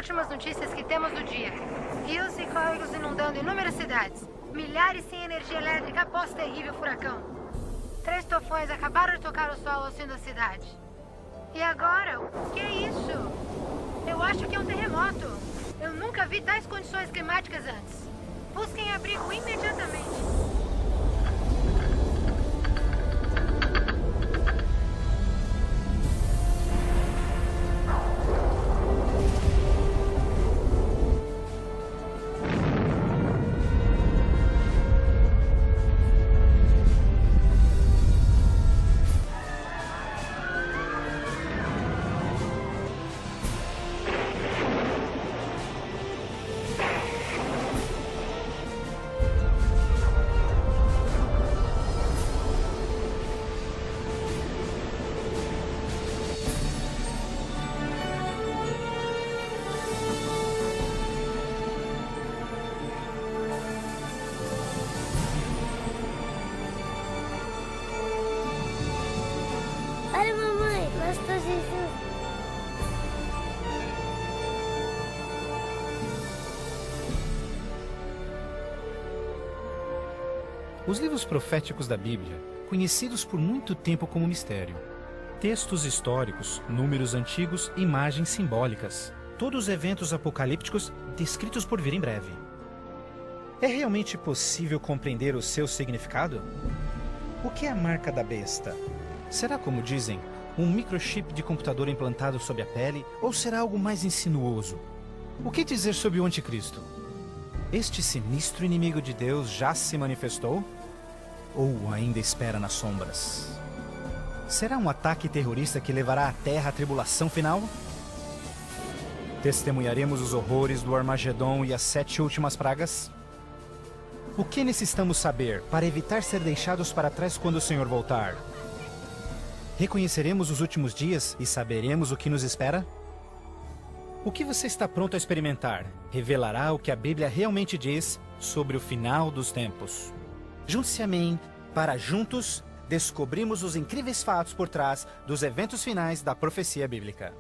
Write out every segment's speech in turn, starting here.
últimas notícias que temos do dia. Rios e córregos inundando inúmeras cidades. Milhares sem energia elétrica após terrível furacão. 3 tufões acabaram de tocar o solo ao sul da cidade. E agora? O que é isso? Eu acho que é um terremoto. Eu nunca vi tais condições climáticas antes. Busquem abrigo imediatamente. Olha, mamãe, pastor Jesus. Os livros proféticos da Bíblia, conhecidos por muito tempo como mistério. Textos históricos, números antigos, imagens simbólicas. Todos os eventos apocalípticos descritos por vir em breve. É realmente possível compreender o seu significado? O que é a marca da besta? Será, como dizem, um microchip de computador implantado sob a pele, ou será algo mais insinuoso? O que dizer sobre o anticristo? Este sinistro inimigo de Deus já se manifestou? Ou ainda espera nas sombras? Será um ataque terrorista que levará a Terra à tribulação final? Testemunharemos os horrores do Armagedon e as 7 últimas pragas? O que necessitamos saber para evitar ser deixados para trás quando o Senhor voltar? Reconheceremos os últimos dias e saberemos o que nos espera? O que você está pronto a experimentar revelará o que a Bíblia realmente diz sobre o final dos tempos. Junte-se a mim para juntos descobrirmos os incríveis fatos por trás dos eventos finais da profecia bíblica.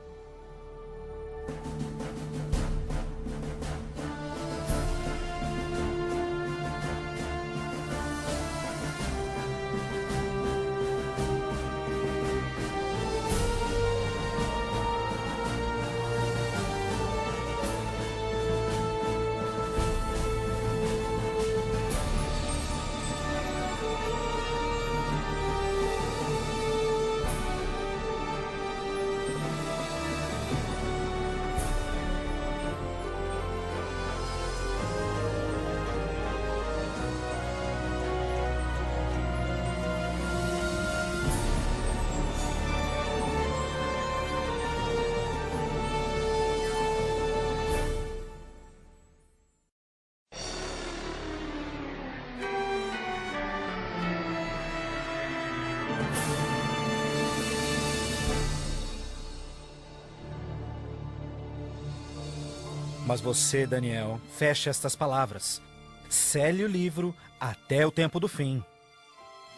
Mas você, Daniel, feche estas palavras. Cele o livro até o tempo do fim.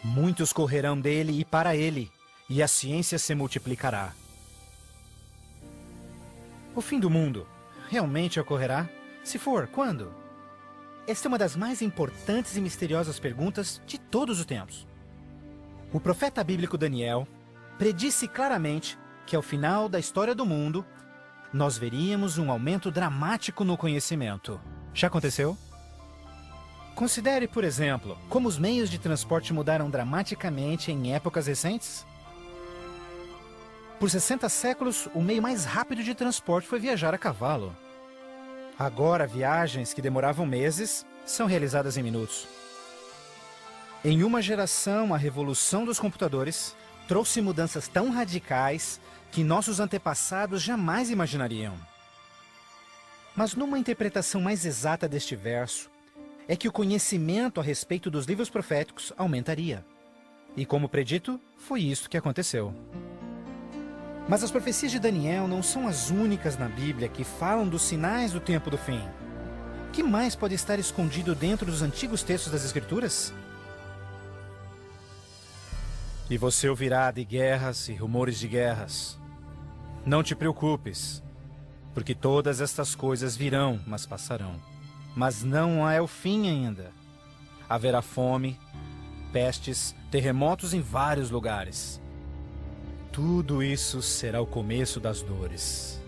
Muitos correrão dele e para ele, e a ciência se multiplicará. O fim do mundo realmente ocorrerá? Se for, quando? Esta é uma das mais importantes e misteriosas perguntas de todos os tempos. O profeta bíblico Daniel predisse claramente que ao final da história do mundo, nós veríamos um aumento dramático no conhecimento. Já aconteceu? Considere, por exemplo, como os meios de transporte mudaram dramaticamente em épocas recentes. Por 60 séculos, o meio mais rápido de transporte foi viajar a cavalo. Agora, viagens que demoravam meses são realizadas em minutos. Em uma geração, a revolução dos computadores trouxe mudanças tão radicais que nossos antepassados jamais imaginariam. Mas numa interpretação mais exata deste verso, é que o conhecimento a respeito dos livros proféticos aumentaria. E como predito, foi isso que aconteceu. Mas as profecias de Daniel não são as únicas na Bíblia que falam dos sinais do tempo do fim. O que mais pode estar escondido dentro dos antigos textos das Escrituras? E você ouvirá de guerras e rumores de guerras. Não te preocupes. porque todas estas coisas virão, mas passarão. Mas não é o fim ainda. Haverá fome, pestes, terremotos em vários lugares. Tudo isso será o começo das dores.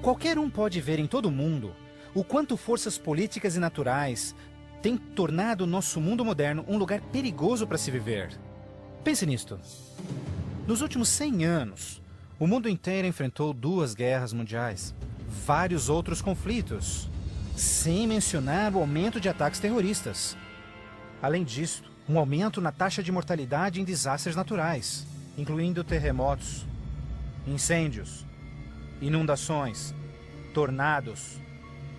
Qualquer um pode ver em todo o mundo o quanto forças políticas e naturais têm tornado o nosso mundo moderno um lugar perigoso para se viver. Pense nisto. Nos últimos 100 anos, o mundo inteiro enfrentou 2 guerras mundiais, vários outros conflitos, sem mencionar o aumento de ataques terroristas. Além disso, um aumento na taxa de mortalidade em desastres naturais, incluindo terremotos, incêndios, inundações, tornados,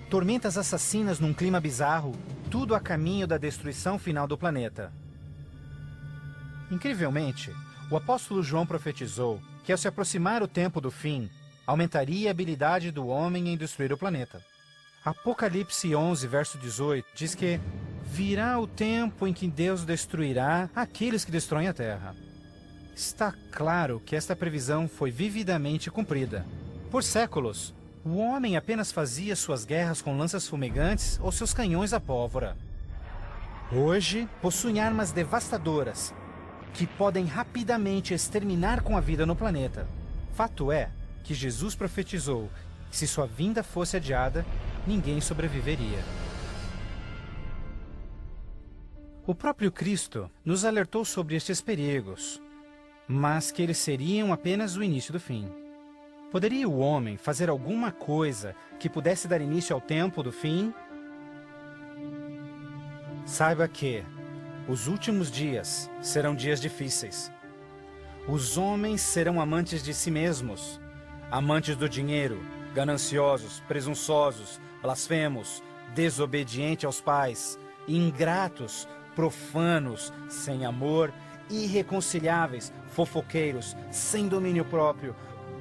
tormentas assassinas num clima bizarro, tudo a caminho da destruição final do planeta. Incrivelmente, o apóstolo João profetizou que ao se aproximar o tempo do fim, aumentaria a habilidade do homem em destruir o planeta. Apocalipse 11, verso 18, diz que virá o tempo em que Deus destruirá aqueles que destroem a terra. Está claro que esta previsão foi vividamente cumprida. Por séculos, o homem apenas fazia suas guerras com lanças fumegantes ou seus canhões a pólvora. Hoje, possuem armas devastadoras que podem rapidamente exterminar com a vida no planeta. Fato é que Jesus profetizou que se sua vinda fosse adiada, ninguém sobreviveria. O próprio Cristo nos alertou sobre estes perigos, mas que eles seriam apenas o início do fim. Poderia o homem fazer alguma coisa que pudesse dar início ao tempo do fim? Saiba que os últimos dias serão dias difíceis. Os homens serão amantes de si mesmos, amantes do dinheiro, gananciosos, presunçosos, blasfemos, desobedientes aos pais, ingratos, profanos, sem amor, irreconciliáveis, fofoqueiros, sem domínio próprio,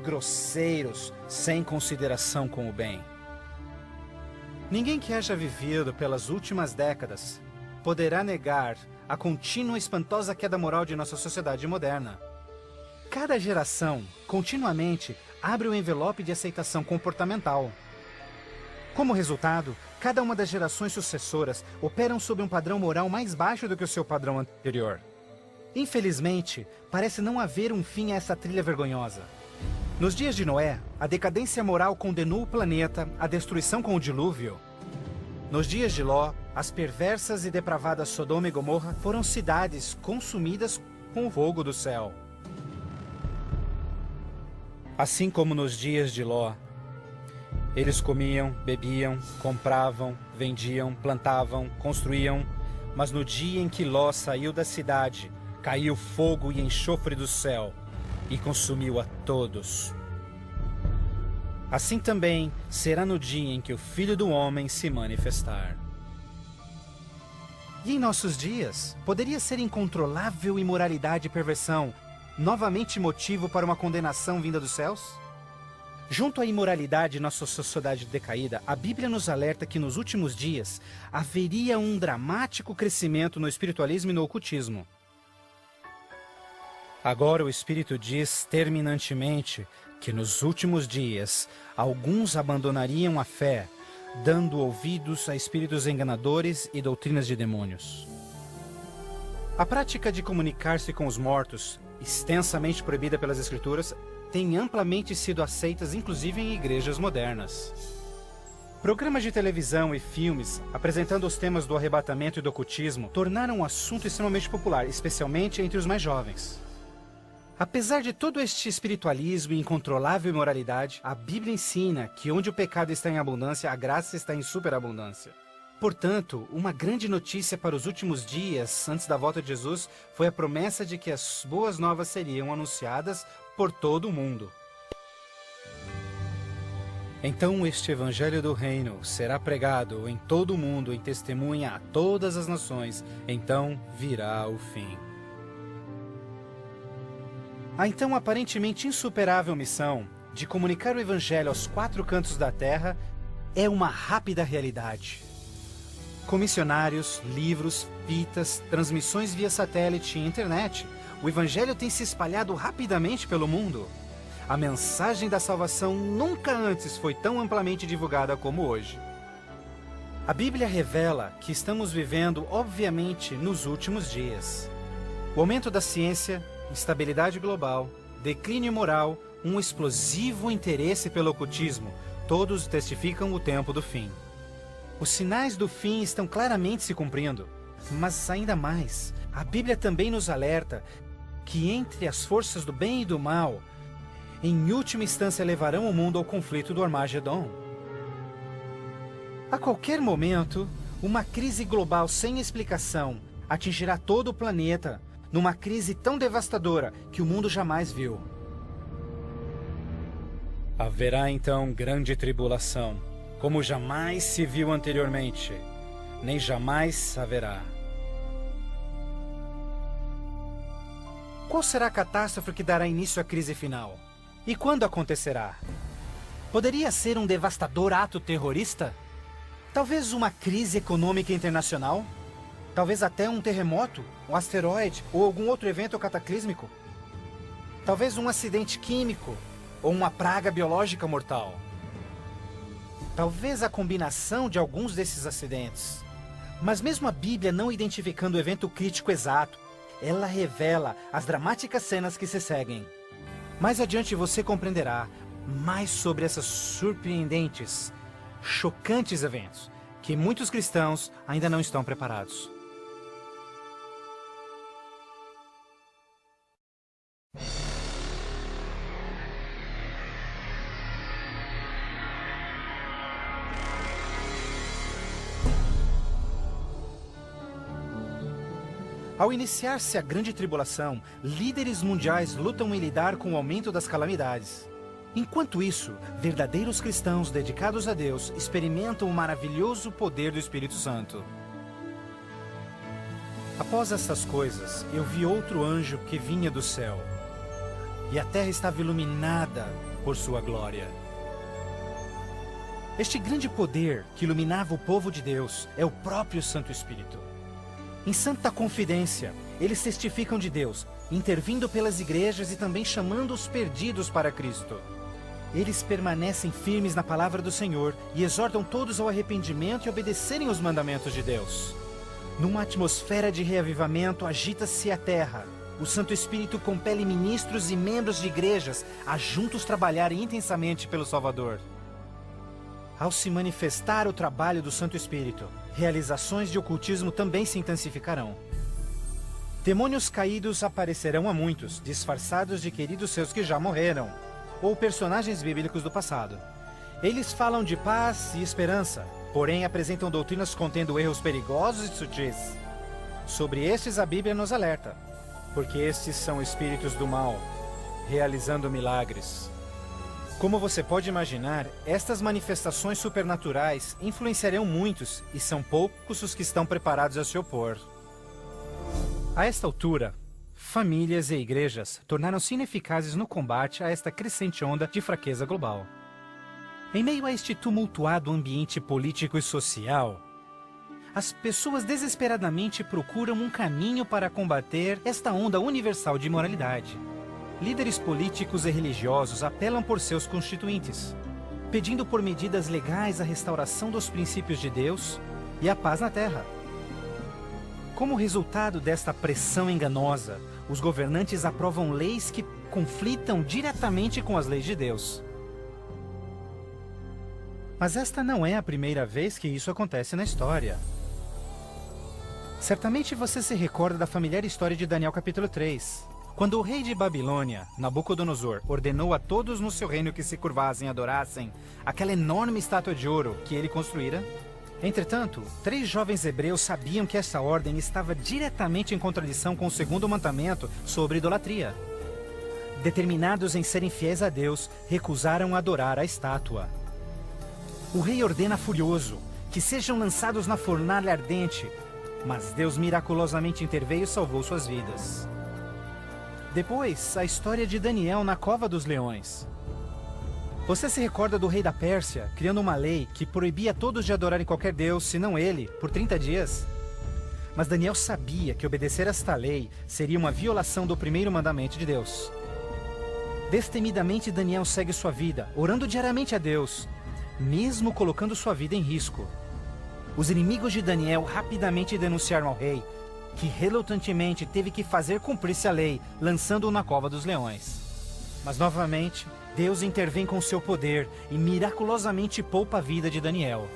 grosseiros, sem consideração com o bem. Ninguém que haja vivido pelas últimas décadas poderá negar a contínua e espantosa queda moral de nossa sociedade moderna. Cada geração, continuamente, abre o envelope de aceitação comportamental. Como resultado, cada uma das gerações sucessoras operam sob um padrão moral mais baixo do que o seu padrão anterior. Infelizmente, parece não haver um fim a essa trilha vergonhosa. Nos dias de Noé, a decadência moral condenou o planeta à destruição com o dilúvio. Nos dias de Ló, as perversas e depravadas Sodoma e Gomorra foram cidades consumidas com o fogo do céu. Assim como nos dias de Ló, eles comiam, bebiam, compravam, vendiam, plantavam, construíam, mas no dia em que Ló saiu da cidade, caiu fogo e enxofre do céu e consumiu a todos. Assim também será no dia em que o Filho do Homem se manifestar. E em nossos dias, poderia ser incontrolável imoralidade e perversão novamente motivo para uma condenação vinda dos céus? Junto à imoralidade em nossa sociedade decaída, a Bíblia nos alerta que nos últimos dias haveria um dramático crescimento no espiritualismo e no ocultismo. Agora o Espírito diz terminantemente que nos últimos dias alguns abandonariam a fé, dando ouvidos a espíritos enganadores e doutrinas de demônios. A prática de comunicar-se com os mortos, extensamente proibida pelas Escrituras, tem amplamente sido aceitas inclusive em igrejas modernas. Programas de televisão e filmes apresentando os temas do arrebatamento e do ocultismo tornaram um assunto extremamente popular, especialmente entre os mais jovens. Apesar de todo este espiritualismo e incontrolável imoralidade, a Bíblia ensina que onde o pecado está em abundância, a graça está em superabundância. Portanto, uma grande notícia para os últimos dias, antes da volta de Jesus, foi a promessa de que as boas novas seriam anunciadas por todo o mundo. Então este evangelho do reino será pregado em todo o mundo em testemunha a todas as nações, então virá o fim. A então aparentemente insuperável missão de comunicar o Evangelho aos 4 cantos da terra é uma rápida realidade. Com missionários, livros, fitas, transmissões via satélite e internet, o Evangelho tem se espalhado rapidamente pelo mundo. a mensagem da salvação nunca antes foi tão amplamente divulgada como hoje. A Bíblia revela que estamos vivendo, obviamente, nos últimos dias. O aumento da ciência, instabilidade global, declínio moral, um explosivo interesse pelo ocultismo, todos testificam o tempo do fim. Os sinais do fim estão claramente se cumprindo, mas ainda mais, a Bíblia também nos alerta que entre as forças do bem e do mal, em última instância levarão o mundo ao conflito do Armagedon. A qualquer momento, uma crise global sem explicação atingirá todo o planeta, numa crise tão devastadora que o mundo jamais viu. Haverá então grande tribulação, como jamais se viu anteriormente, nem jamais haverá. Qual será a catástrofe que dará início à crise final? E quando acontecerá? Poderia ser um devastador ato terrorista? Talvez uma crise econômica internacional? Talvez até um terremoto, um asteroide ou algum outro evento cataclísmico? Talvez um acidente químico ou uma praga biológica mortal? Talvez a combinação de alguns desses acidentes. Mas mesmo a Bíblia não identificando o evento crítico exato, ela revela as dramáticas cenas que se seguem. Mais adiante você compreenderá mais sobre essas surpreendentes, chocantes eventos que muitos cristãos ainda não estão preparados. Ao iniciar-se a grande tribulação, líderes mundiais lutam em lidar com o aumento das calamidades. Enquanto isso, verdadeiros cristãos dedicados a Deus experimentam o maravilhoso poder do Espírito Santo. Após essas coisas, eu vi outro anjo que vinha do céu, e a terra estava iluminada por sua glória. Este grande poder que iluminava o povo de Deus é o próprio Santo Espírito. Em santa confidência, eles testificam de Deus, intervindo pelas igrejas e também chamando os perdidos para Cristo. Eles permanecem firmes na palavra do Senhor e exortam todos ao arrependimento e obedecerem os mandamentos de Deus. Numa atmosfera de reavivamento, agita-se a terra. O Santo Espírito compele ministros e membros de igrejas a juntos trabalharem intensamente pelo Salvador. Ao se manifestar o trabalho do Santo Espírito, realizações de ocultismo também se intensificarão. Demônios caídos aparecerão a muitos, disfarçados de queridos seus que já morreram, ou personagens bíblicos do passado. Eles falam de paz e esperança, porém apresentam doutrinas contendo erros perigosos e sutis. Sobre estes a Bíblia nos alerta, porque estes são espíritos do mal, realizando milagres. Como você pode imaginar, estas manifestações supernaturais influenciarão muitos e são poucos os que estão preparados a se opor. A esta altura, famílias e igrejas tornaram-se ineficazes no combate a esta crescente onda de fraqueza global. Em meio a este tumultuado ambiente político e social, as pessoas desesperadamente procuram um caminho para combater esta onda universal de imoralidade. Líderes políticos e religiosos apelam por seus constituintes, pedindo por medidas legais a restauração dos princípios de Deus e a paz na terra. Como resultado desta pressão enganosa, os governantes aprovam leis que conflitam diretamente com as leis de Deus. Mas esta não é a primeira vez que isso acontece na história. Certamente você se recorda da familiar história de Daniel capítulo 3. Quando o rei de Babilônia, Nabucodonosor, ordenou a todos no seu reino que se curvassem e adorassem aquela enorme estátua de ouro que ele construíra. Entretanto, 3 jovens hebreus sabiam que essa ordem estava diretamente em contradição com o segundo mandamento sobre idolatria. Determinados em serem fiéis a Deus, recusaram adorar a estátua. O rei ordena furioso que sejam lançados na fornalha ardente, mas Deus miraculosamente interveio e salvou suas vidas. Depois, a história de Daniel na cova dos leões. Você se recorda do rei da Pérsia, criando uma lei que proibia todos de adorarem qualquer deus, senão ele, por 30 dias? Mas Daniel sabia que obedecer esta lei seria uma violação do primeiro mandamento de Deus. Destemidamente, Daniel segue sua vida, orando diariamente a Deus, mesmo colocando sua vida em risco. Os inimigos de Daniel rapidamente denunciaram ao rei, que relutantemente teve que fazer cumprir-se a lei, lançando-o na cova dos leões. Mas novamente, Deus intervém com seu poder e miraculosamente poupa a vida de Daniel.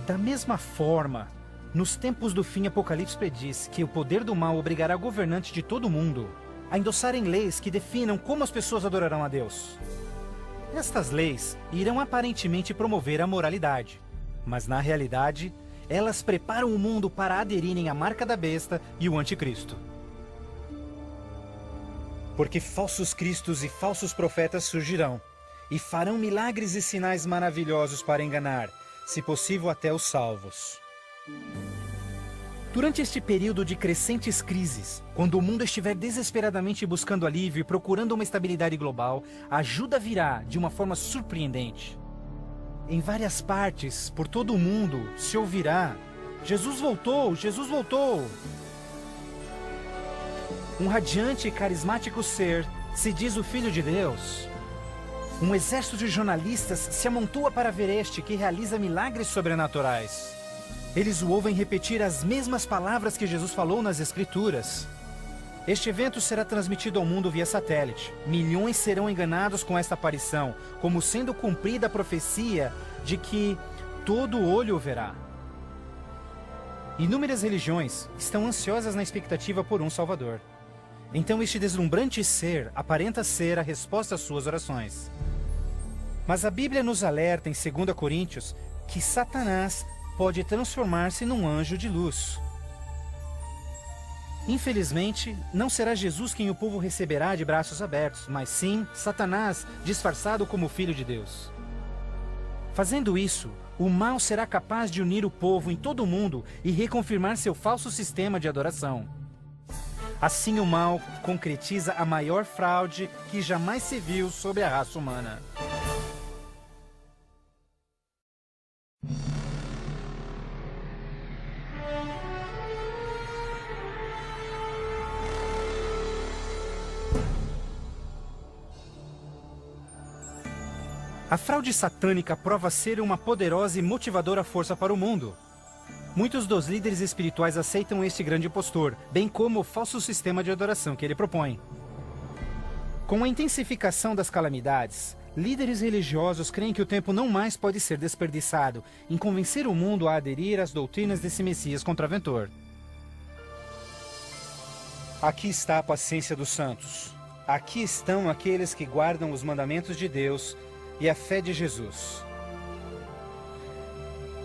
Da mesma forma, nos tempos do fim, Apocalipse prediz que o poder do mal obrigará governantes de todo o mundo a endossarem leis que definam como as pessoas adorarão a Deus. Estas leis irão aparentemente promover a moralidade, mas na realidade, elas preparam o mundo para aderirem à marca da besta e o anticristo. Porque falsos cristos e falsos profetas surgirão e farão milagres e sinais maravilhosos para enganar, se possível até os salvos. Durante este período de crescentes crises, quando o mundo estiver desesperadamente buscando alívio e procurando uma estabilidade global, a ajuda virá de uma forma surpreendente. Em várias partes, por todo o mundo, se ouvirá: Jesus voltou! Jesus voltou! Um radiante e carismático ser se diz o Filho de Deus. Um exército de jornalistas se amontoa para ver este que realiza milagres sobrenaturais. Eles o ouvem repetir as mesmas palavras que Jesus falou nas Escrituras. Este evento será transmitido ao mundo via satélite. Milhões serão enganados com esta aparição, como sendo cumprida a profecia de que todo olho o verá. Inúmeras religiões estão ansiosas na expectativa por um Salvador. Então este deslumbrante ser aparenta ser a resposta às suas orações. Mas a Bíblia nos alerta em 2 Coríntios que Satanás pode transformar-se num anjo de luz. Infelizmente, não será Jesus quem o povo receberá de braços abertos, mas sim Satanás, disfarçado como Filho de Deus. Fazendo isso, o mal será capaz de unir o povo em todo o mundo e reconfirmar seu falso sistema de adoração. Assim, o mal concretiza a maior fraude que jamais se viu sobre a raça humana. A fraude satânica prova ser uma poderosa e motivadora força para o mundo. Muitos dos líderes espirituais aceitam este grande impostor, bem como o falso sistema de adoração que ele propõe. Com a intensificação das calamidades, líderes religiosos creem que o tempo não mais pode ser desperdiçado em convencer o mundo a aderir às doutrinas desse Messias contraventor. Aqui está a paciência dos santos. Aqui estão aqueles que guardam os mandamentos de Deus e a fé de Jesus.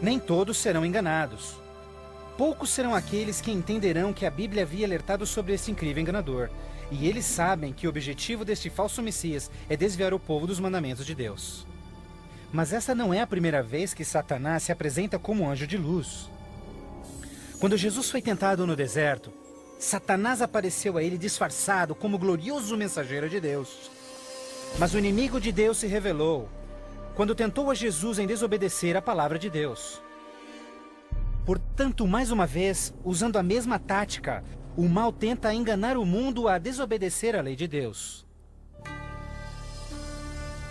Nem todos serão enganados. Poucos serão aqueles que entenderão que a Bíblia havia alertado sobre esse incrível enganador, e eles sabem que o objetivo deste falso Messias é desviar o povo dos mandamentos de Deus. Mas essa não é a primeira vez que Satanás se apresenta como anjo de luz. Quando Jesus foi tentado no deserto, Satanás apareceu a ele disfarçado como glorioso mensageiro de Deus. Mas o inimigo de Deus se revelou quando tentou a Jesus em desobedecer a palavra de Deus. Portanto, mais uma vez, usando a mesma tática, o mal tenta enganar o mundo a desobedecer a lei de Deus.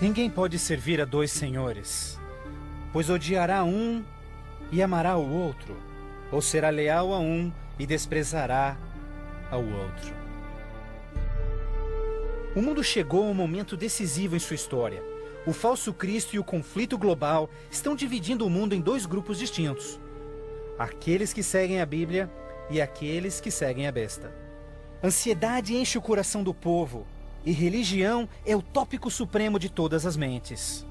Ninguém pode servir a dois senhores, pois odiará um e amará o outro, ou será leal a um e desprezará ao outro. O mundo chegou a um momento decisivo em sua história. O falso Cristo e o conflito global estão dividindo o mundo em dois grupos distintos: aqueles que seguem a Bíblia e aqueles que seguem a besta. Ansiedade enche o coração do povo, e religião é o tópico supremo de todas as mentes.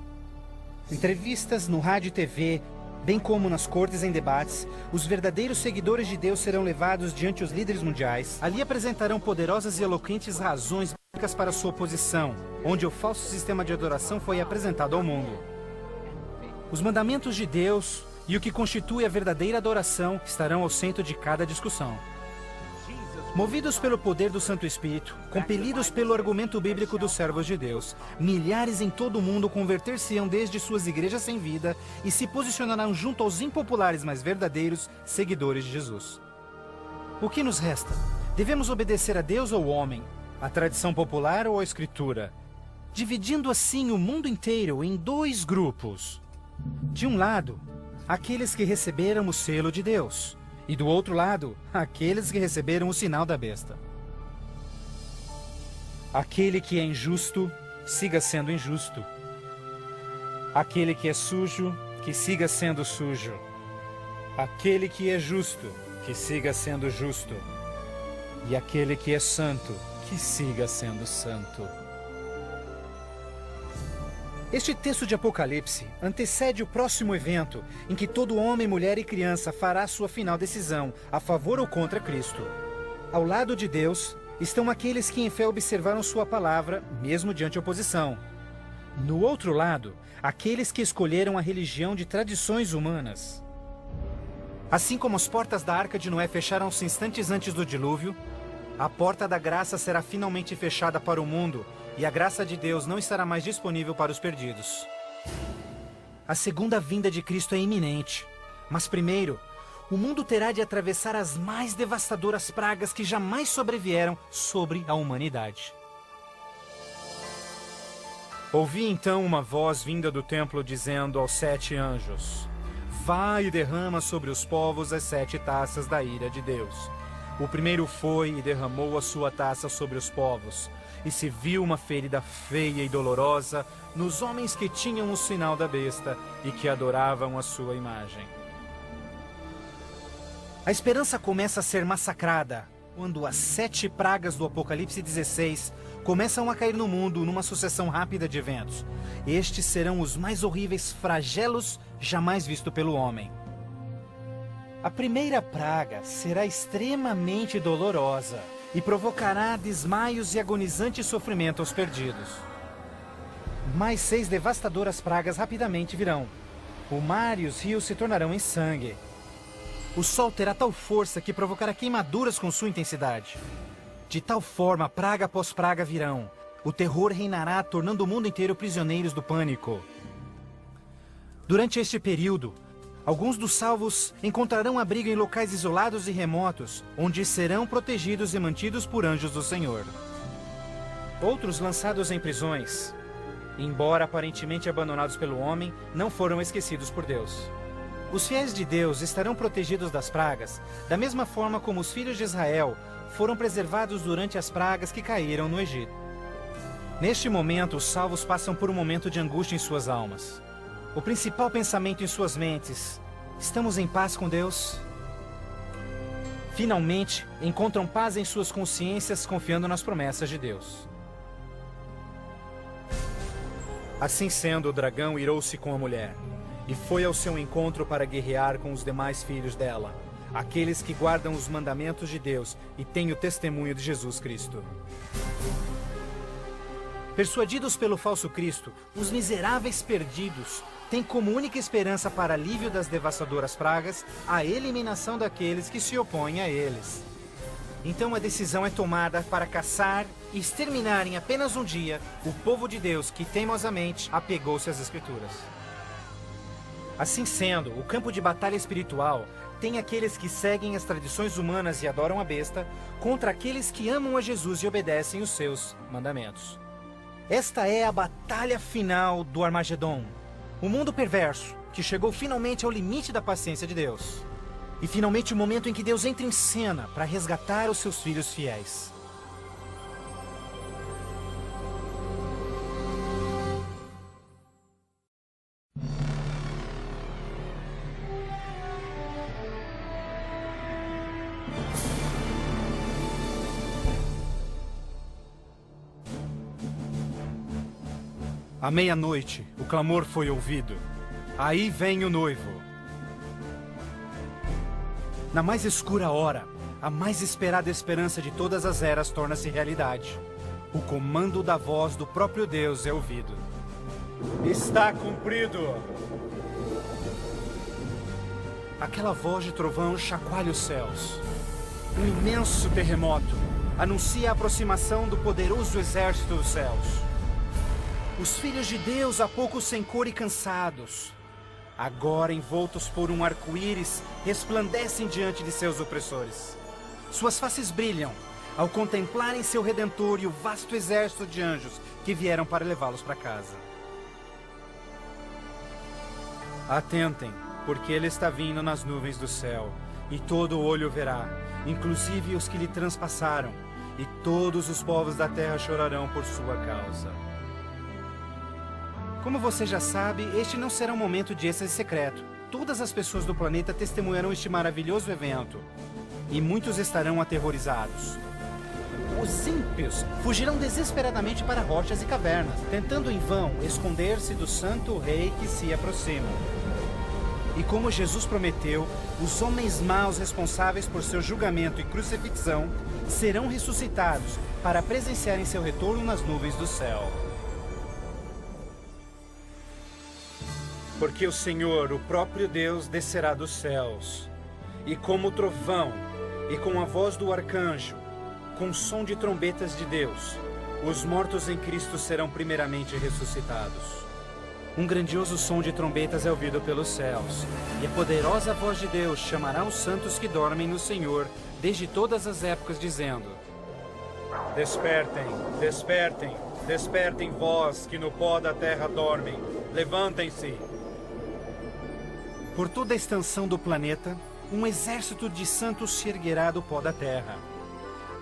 Entrevistas no rádio e TV, bem como nas cortes em debates, os verdadeiros seguidores de Deus serão levados diante os líderes mundiais. Ali apresentarão poderosas e eloquentes razões bíblicas para sua oposição, onde o falso sistema de adoração foi apresentado ao mundo. Os mandamentos de Deus e o que constitui a verdadeira adoração estarão ao centro de cada discussão. Movidos pelo poder do Santo Espírito, compelidos pelo argumento bíblico dos servos de Deus, milhares em todo o mundo converter-se-ão desde suas igrejas sem vida e se posicionarão junto aos impopulares, mas verdadeiros seguidores de Jesus. O que nos resta? Devemos obedecer a Deus ou ao homem? A tradição popular ou a escritura? Dividindo assim o mundo inteiro em dois grupos. De um lado, aqueles que receberam o selo de Deus. E do outro lado, aqueles que receberam o sinal da besta. Aquele que é injusto, siga sendo injusto. Aquele que é sujo, que siga sendo sujo. Aquele que é justo, que siga sendo justo. E aquele que é santo, que siga sendo santo. Este texto de Apocalipse antecede o próximo evento em que todo homem, mulher e criança fará sua final decisão a favor ou contra Cristo. Ao lado de Deus estão aqueles que em fé observaram sua palavra, mesmo diante oposição. No outro lado, aqueles que escolheram a religião de tradições humanas. Assim como as portas da Arca de Noé fecharam-se instantes antes do dilúvio, a porta da graça será finalmente fechada para o mundo e a graça de Deus não estará mais disponível para os perdidos. A segunda vinda de Cristo é iminente, mas primeiro, o mundo terá de atravessar as mais devastadoras pragas que jamais sobrevieram sobre a humanidade. Ouvi então uma voz vinda do templo dizendo aos 7 anjos: Vai e derrama sobre os povos as 7 taças da ira de Deus. O primeiro foi e derramou a sua taça sobre os povos, e se viu uma ferida feia e dolorosa nos homens que tinham o sinal da besta e que adoravam a sua imagem. A esperança começa a ser massacrada quando as 7 pragas do Apocalipse 16 começam a cair no mundo numa sucessão rápida de eventos. Estes serão os mais horríveis flagelos jamais vistos pelo homem. A primeira praga será extremamente dolorosa e provocará desmaios e agonizante sofrimento aos perdidos. Mais 6 devastadoras pragas rapidamente virão. O mar e os rios se tornarão em sangue. O sol terá tal força que provocará queimaduras com sua intensidade. De tal forma, praga após praga virão. O terror reinará, tornando o mundo inteiro prisioneiros do pânico. Durante este período, alguns dos salvos encontrarão abrigo em locais isolados e remotos, onde serão protegidos e mantidos por anjos do Senhor. Outros lançados em prisões, embora aparentemente abandonados pelo homem, não foram esquecidos por Deus. Os fiéis de Deus estarão protegidos das pragas, da mesma forma como os filhos de Israel foram preservados durante as pragas que caíram no Egito. Neste momento, os salvos passam por um momento de angústia em suas almas. O principal pensamento em suas mentes: estamos em paz com Deus? Finalmente, encontram paz em suas consciências, confiando nas promessas de Deus. Assim sendo, o dragão irou-se com a mulher e foi ao seu encontro para guerrear com os demais filhos dela, aqueles que guardam os mandamentos de Deus e têm o testemunho de Jesus Cristo. Persuadidos pelo falso Cristo, os miseráveis perdidos têm como única esperança para alívio das devastadoras pragas a eliminação daqueles que se opõem a eles. Então a decisão é tomada para caçar e exterminar em apenas um dia o povo de Deus que teimosamente apegou-se às Escrituras. Assim sendo, o campo de batalha espiritual tem aqueles que seguem as tradições humanas e adoram a besta, contra aqueles que amam a Jesus e obedecem os seus mandamentos. Esta é a batalha final do Armagedon, o mundo perverso que chegou finalmente ao limite da paciência de Deus. E finalmente o momento em que Deus entra em cena para resgatar os seus filhos fiéis. À meia-noite, o clamor foi ouvido. Aí vem o noivo. Na mais escura hora, a mais esperada esperança de todas as eras torna-se realidade. O comando da voz do próprio Deus é ouvido. Está cumprido! Aquela voz de trovão chacoalha os céus. Um imenso terremoto anuncia a aproximação do poderoso exército dos céus. Os filhos de Deus, há pouco sem cor e cansados, agora envoltos por um arco-íris, resplandecem diante de seus opressores. Suas faces brilham, ao contemplarem seu Redentor e o vasto exército de anjos que vieram para levá-los para casa. Atentem, porque ele está vindo nas nuvens do céu, e todo olho verá, inclusive os que lhe transpassaram, e todos os povos da terra chorarão por sua causa. Como você já sabe, este não será um momento de êxtase secreto. Todas as pessoas do planeta testemunharão este maravilhoso evento, e muitos estarão aterrorizados. Os ímpios fugirão desesperadamente para rochas e cavernas, tentando em vão esconder-se do santo rei que se aproxima. E como Jesus prometeu, os homens maus responsáveis por seu julgamento e crucifixão serão ressuscitados para presenciarem seu retorno nas nuvens do céu. Porque o Senhor, o próprio Deus, descerá dos céus, e como trovão, e com a voz do arcanjo, com o som de trombetas de Deus, os mortos em Cristo serão primeiramente ressuscitados. Um grandioso som de trombetas é ouvido pelos céus, e a poderosa voz de Deus chamará os santos que dormem no Senhor desde todas as épocas, dizendo: Despertem, despertem, despertem vós que no pó da terra dormem, levantem-se. Por toda a extensão do planeta, um exército de santos se erguerá do pó da terra.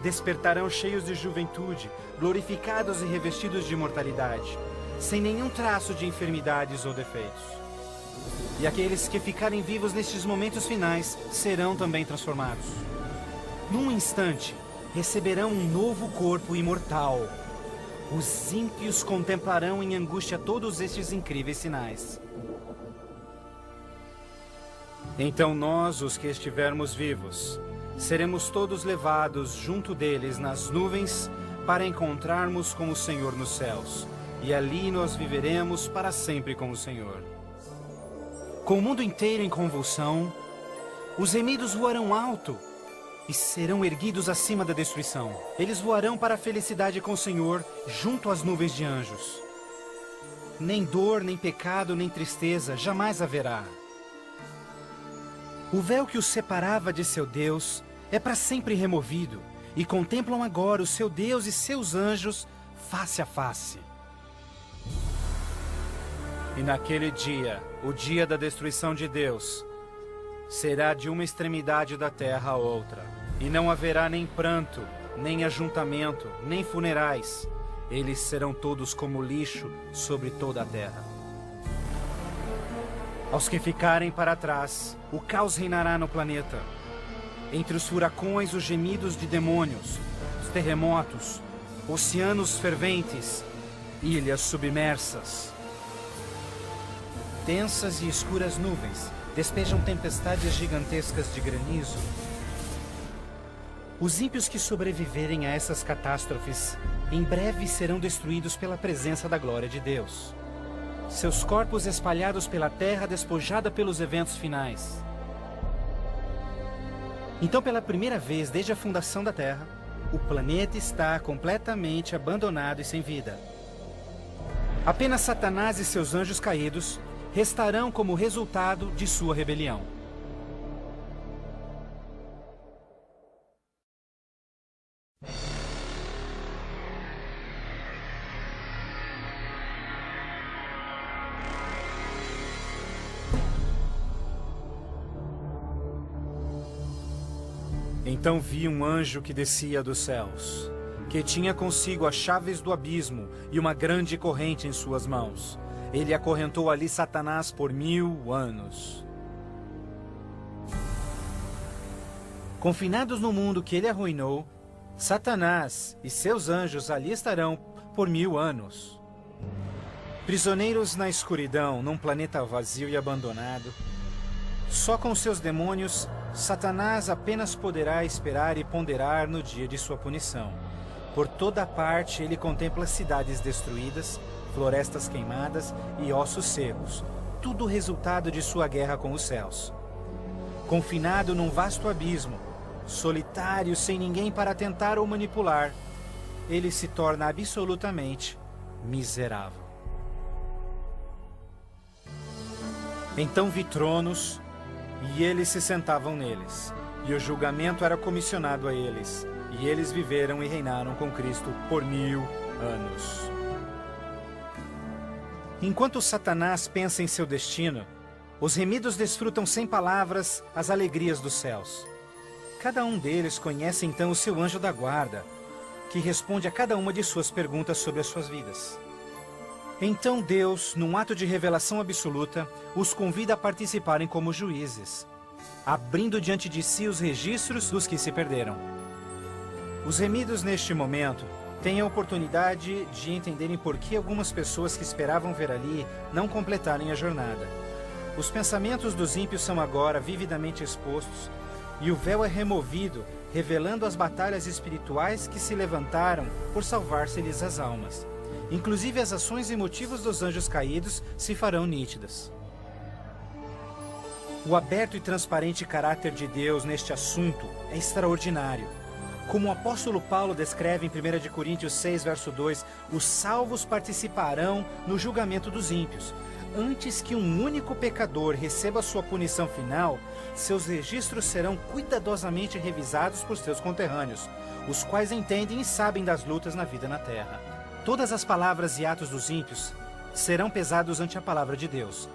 Despertarão cheios de juventude, glorificados e revestidos de imortalidade, sem nenhum traço de enfermidades ou defeitos. E aqueles que ficarem vivos nestes momentos finais serão também transformados. Num instante, receberão um novo corpo imortal. Os ímpios contemplarão em angústia todos estes incríveis sinais. Então nós, os que estivermos vivos, seremos todos levados junto deles nas nuvens para encontrarmos com o Senhor nos céus, e ali nós viveremos para sempre com o Senhor. Com o mundo inteiro em convulsão, os remidos voarão alto e serão erguidos acima da destruição. Eles voarão para a felicidade com o Senhor junto às nuvens de anjos. Nem dor, nem pecado, nem tristeza jamais haverá. O véu que os separava de seu Deus é para sempre removido, e contemplam agora o seu Deus e seus anjos face a face. E naquele dia, o dia da destruição de Deus, será de uma extremidade da terra a outra, e não haverá nem pranto, nem ajuntamento, nem funerais. Eles serão todos como lixo sobre toda a terra. Aos que ficarem para trás, o caos reinará no planeta. Entre os furacões, os gemidos de demônios, os terremotos, oceanos ferventes, ilhas submersas. Densas e escuras nuvens despejam tempestades gigantescas de granizo. Os ímpios que sobreviverem a essas catástrofes, em breve serão destruídos pela presença da glória de Deus. Seus corpos espalhados pela terra despojada pelos eventos finais. Então, pela primeira vez desde a fundação da Terra, o planeta está completamente abandonado e sem vida. Apenas Satanás e seus anjos caídos restarão como resultado de sua rebelião. Então vi um anjo que descia dos céus, que tinha consigo as chaves do abismo e uma grande corrente em suas mãos. Ele acorrentou ali Satanás por 1000 anos. Confinados no mundo que ele arruinou, Satanás e seus anjos ali estarão por 1000 anos. Prisioneiros na escuridão, num planeta vazio e abandonado, só com seus demônios, Satanás apenas poderá esperar e ponderar no dia de sua punição. Por toda parte ele contempla cidades destruídas, florestas queimadas e ossos secos, tudo resultado de sua guerra com os céus. Confinado num vasto abismo, solitário, sem ninguém para tentar ou manipular, ele se torna absolutamente miserável. Então vi tronos, e eles se sentavam neles, e o julgamento era comissionado a eles, E eles viveram e reinaram com Cristo por 1000 anos. Enquanto Satanás pensa em seu destino, os remidos desfrutam sem palavras as alegrias dos céus. Cada um deles conhece então o seu anjo da guarda, que responde a cada uma de suas perguntas sobre as suas vidas. Então Deus, num ato de revelação absoluta, os convida a participarem como juízes, abrindo diante de si os registros dos que se perderam. Os remidos neste momento têm a oportunidade de entenderem por que algumas pessoas que esperavam ver ali não completarem a jornada. Os pensamentos dos ímpios são agora vividamente expostos e o véu é removido, revelando as batalhas espirituais que se levantaram por salvar-se-lhes as almas. Inclusive as ações e motivos dos anjos caídos se farão nítidas. O aberto e transparente caráter de Deus neste assunto é extraordinário. Como o apóstolo Paulo descreve em 1 Coríntios 6, verso 2, os salvos participarão no julgamento dos ímpios. Antes que um único pecador receba sua punição final, seus registros serão cuidadosamente revisados por seus conterrâneos, os quais entendem e sabem das lutas na vida na terra. Todas as palavras e atos dos ímpios serão pesados ante a palavra de Deus.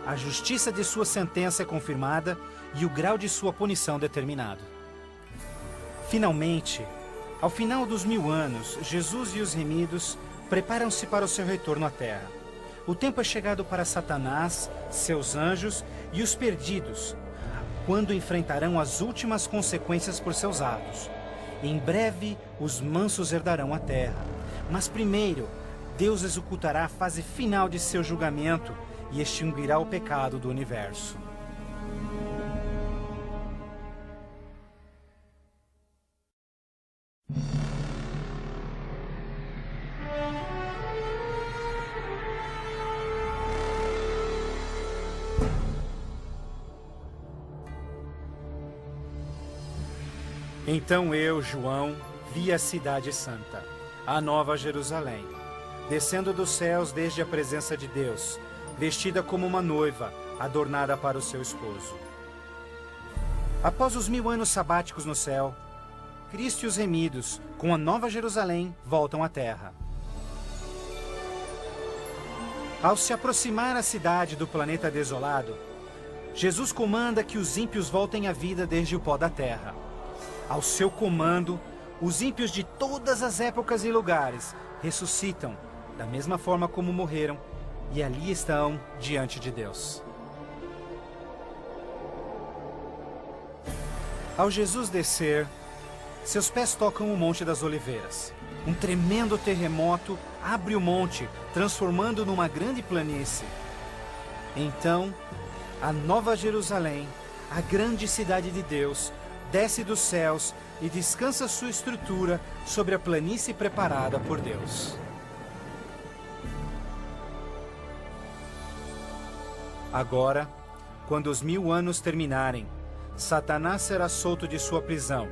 A justiça de sua sentença é confirmada e o grau de sua punição determinado. Finalmente, ao final dos 1000 anos, Jesus e os remidos preparam-se para o seu retorno à terra. O tempo é chegado para Satanás, seus anjos e os perdidos, quando enfrentarão as últimas consequências por seus atos. Em breve, os mansos herdarão a terra. Mas primeiro, Deus executará a fase final de seu julgamento e extinguirá o pecado do universo. Então eu, João, vi a cidade santa, a Nova Jerusalém, descendo dos céus desde a presença de Deus, vestida como uma noiva, adornada para o seu esposo. Após os 1000 anos sabáticos no céu, Cristo e os remidos, com a Nova Jerusalém, voltam à terra. Ao se aproximar a cidade do planeta desolado, Jesus comanda que os ímpios voltem à vida desde o pó da terra. Ao seu comando, os ímpios de todas as épocas e lugares ressuscitam, da mesma forma como morreram, e ali estão diante de Deus. Ao Jesus descer, seus pés tocam o Monte das Oliveiras. Um tremendo terremoto abre o monte, transformando numa grande planície. Então, a Nova Jerusalém, a grande cidade de Deus, desce dos céus e descansa sua estrutura sobre a planície preparada por Deus. Agora, quando os 1000 anos terminarem, Satanás será solto de sua prisão,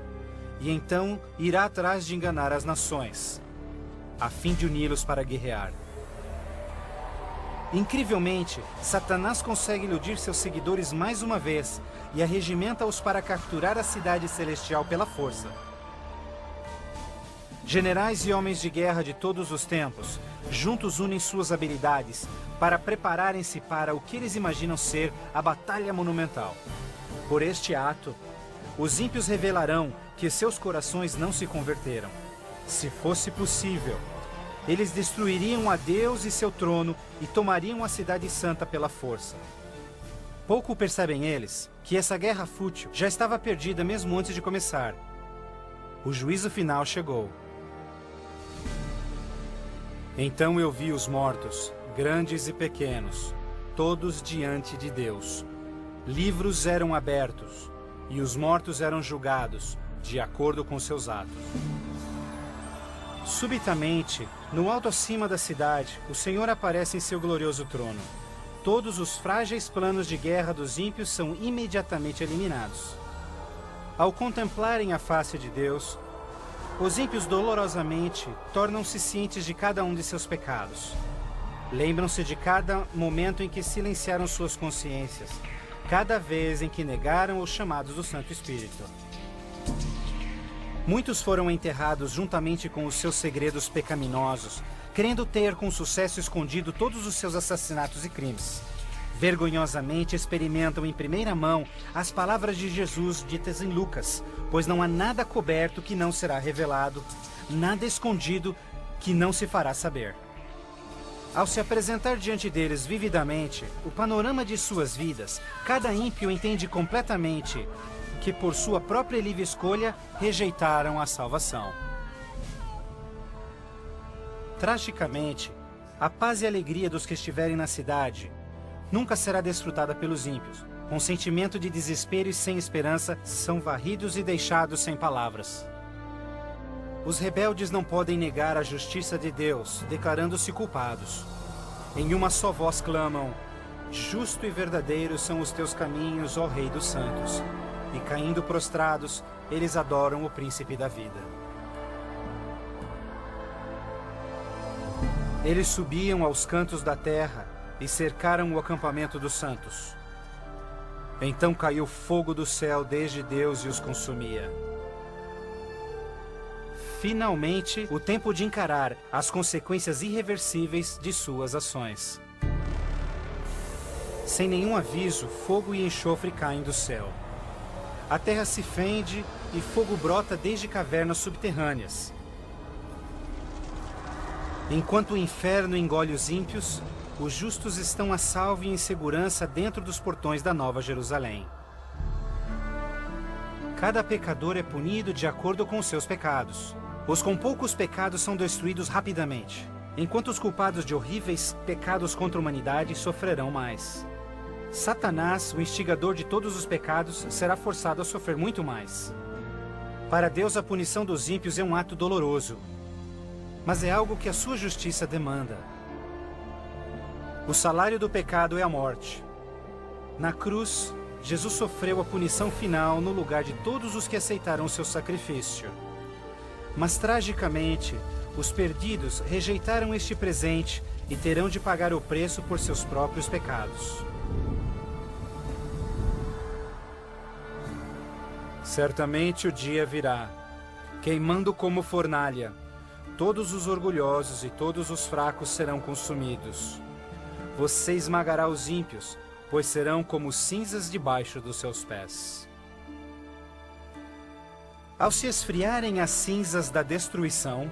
e então irá atrás de enganar as nações, a fim de uni-los para guerrear. Incrivelmente, Satanás consegue iludir seus seguidores mais uma vez e arregimenta-os para capturar a cidade celestial pela força. Generais e homens de guerra de todos os tempos, juntos unem suas habilidades para prepararem-se para o que eles imaginam ser a batalha monumental. Por este ato, os ímpios revelarão que seus corações não se converteram. Se fosse possível, eles destruiriam a Deus e seu trono e tomariam a cidade santa pela força. Pouco percebem eles que essa guerra fútil já estava perdida mesmo antes de começar. O juízo final chegou. Então eu vi os mortos, grandes e pequenos, todos diante de Deus. Livros eram abertos, e os mortos eram julgados, de acordo com seus atos. Subitamente, no alto acima da cidade, o Senhor aparece em seu glorioso trono. Todos os frágeis planos de guerra dos ímpios são imediatamente eliminados. Ao contemplarem a face de Deus, os ímpios dolorosamente tornam-se cientes de cada um de seus pecados. Lembram-se de cada momento em que silenciaram suas consciências, cada vez em que negaram os chamados do Santo Espírito. Muitos foram enterrados juntamente com os seus segredos pecaminosos, querendo ter com sucesso escondido todos os seus assassinatos e crimes. Vergonhosamente experimentam em primeira mão as palavras de Jesus ditas em Lucas, pois não há nada coberto que não será revelado, nada escondido que não se fará saber. Ao se apresentar diante deles vividamente o panorama de suas vidas, cada ímpio entende completamente que por sua própria livre escolha rejeitaram a salvação. Tragicamente, a paz e alegria dos que estiverem na cidade nunca será desfrutada pelos ímpios. Com sentimento de desespero e sem esperança, são varridos e deixados sem palavras. Os rebeldes não podem negar a justiça de Deus, declarando-se culpados. Em uma só voz clamam: justo e verdadeiro são os teus caminhos, ó Rei dos Santos. E caindo prostrados, eles adoram o Príncipe da Vida. Eles subiam aos cantos da terra e cercaram o acampamento dos santos. Então caiu fogo do céu desde Deus e os consumia. Finalmente, o tempo de encarar as consequências irreversíveis de suas ações. Sem nenhum aviso, fogo e enxofre caem do céu. A terra se fende e fogo brota desde cavernas subterrâneas. Enquanto o inferno engole os ímpios, os justos estão a salvo e em segurança dentro dos portões da Nova Jerusalém. Cada pecador é punido de acordo com os seus pecados. Os com poucos pecados são destruídos rapidamente, enquanto os culpados de horríveis pecados contra a humanidade sofrerão mais. Satanás, o instigador de todos os pecados, será forçado a sofrer muito mais. Para Deus, a punição dos ímpios é um ato doloroso, mas é algo que a sua justiça demanda. O salário do pecado é a morte. Na cruz, Jesus sofreu a punição final no lugar de todos os que aceitaram seu sacrifício. Mas, tragicamente, os perdidos rejeitaram este presente e terão de pagar o preço por seus próprios pecados. Certamente o dia virá, queimando como fornalha. Todos os orgulhosos e todos os fracos serão consumidos. Você esmagará os ímpios, pois serão como cinzas debaixo dos seus pés. Ao se esfriarem as cinzas da destruição,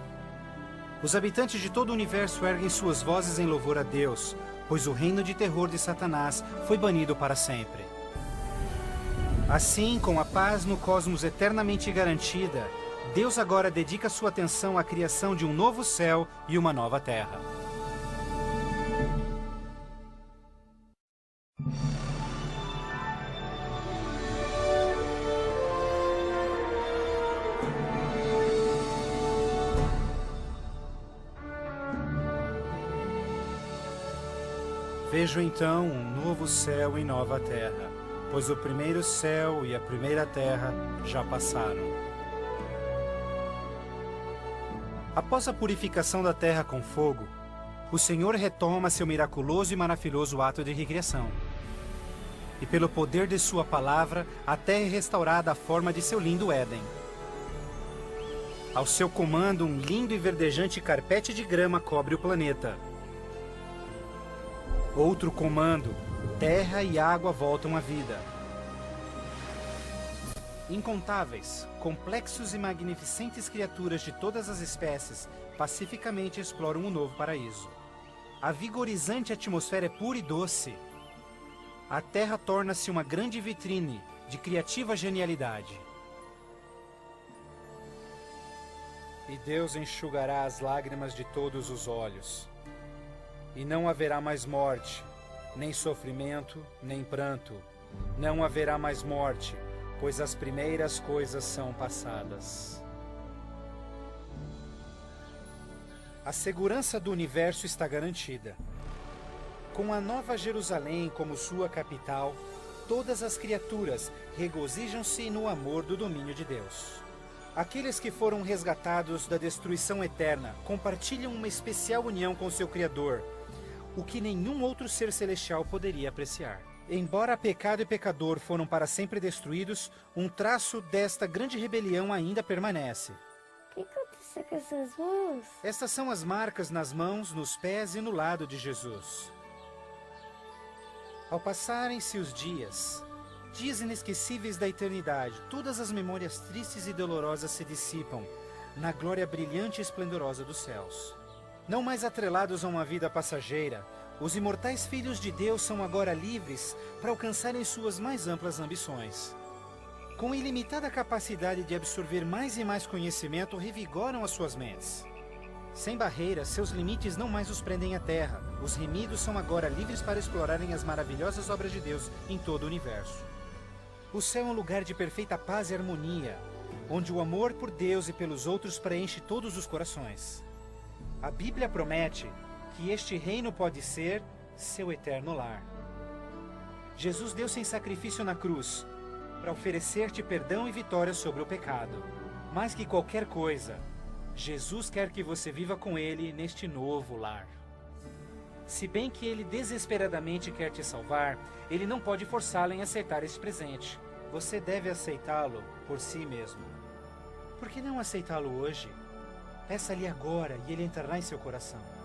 os habitantes de todo o universo erguem suas vozes em louvor a Deus, pois o reino de terror de Satanás foi banido para sempre. Assim, com a paz no cosmos eternamente garantida, Deus agora dedica sua atenção à criação de um novo céu e uma nova terra. Vejo então um novo céu e nova terra, pois o primeiro céu e a primeira terra já passaram. Após a purificação da terra com fogo, o Senhor retoma seu miraculoso e maravilhoso ato de recriação. E pelo poder de sua palavra, a terra é restaurada à forma de seu lindo Éden. Ao seu comando, um lindo e verdejante carpete de grama cobre o planeta. Outro comando, terra e água voltam à vida. Incontáveis, complexos e magnificentes criaturas de todas as espécies pacificamente exploram um novo paraíso. A vigorizante atmosfera é pura e doce. A terra torna-se uma grande vitrine de criativa genialidade. E Deus enxugará as lágrimas de todos os olhos. E não haverá mais morte, nem sofrimento, nem pranto. Não haverá mais morte, pois as primeiras coisas são passadas. A segurança do universo está garantida. Com a Nova Jerusalém como sua capital, todas as criaturas regozijam-se no amor do domínio de Deus. Aqueles que foram resgatados da destruição eterna compartilham uma especial união com seu Criador, o que nenhum outro ser celestial poderia apreciar. Embora pecado e pecador foram para sempre destruídos, um traço desta grande rebelião ainda permanece. O que aconteceu com essas mãos? Estas são as marcas nas mãos, nos pés e no lado de Jesus. Ao passarem-se os dias inesquecíveis da eternidade, todas as memórias tristes e dolorosas se dissipam na glória brilhante e esplendorosa dos céus. Não mais atrelados a uma vida passageira, os imortais filhos de Deus são agora livres para alcançarem suas mais amplas ambições. Com ilimitada capacidade de absorver mais e mais conhecimento, revigoram as suas mentes. Sem barreiras, seus limites não mais os prendem à terra. Os remidos são agora livres para explorarem as maravilhosas obras de Deus em todo o universo. O céu é um lugar de perfeita paz e harmonia, onde o amor por Deus e pelos outros preenche todos os corações. A Bíblia promete que este reino pode ser seu eterno lar. Jesus deu-se em sacrifício na cruz para oferecer-te perdão e vitória sobre o pecado. Mais que qualquer coisa, Jesus quer que você viva com Ele neste novo lar. Se bem que Ele desesperadamente quer te salvar, Ele não pode forçá-lo em aceitar esse presente. Você deve aceitá-lo por si mesmo. Por que não aceitá-lo hoje? Peça-lhe agora e Ele entrará em seu coração.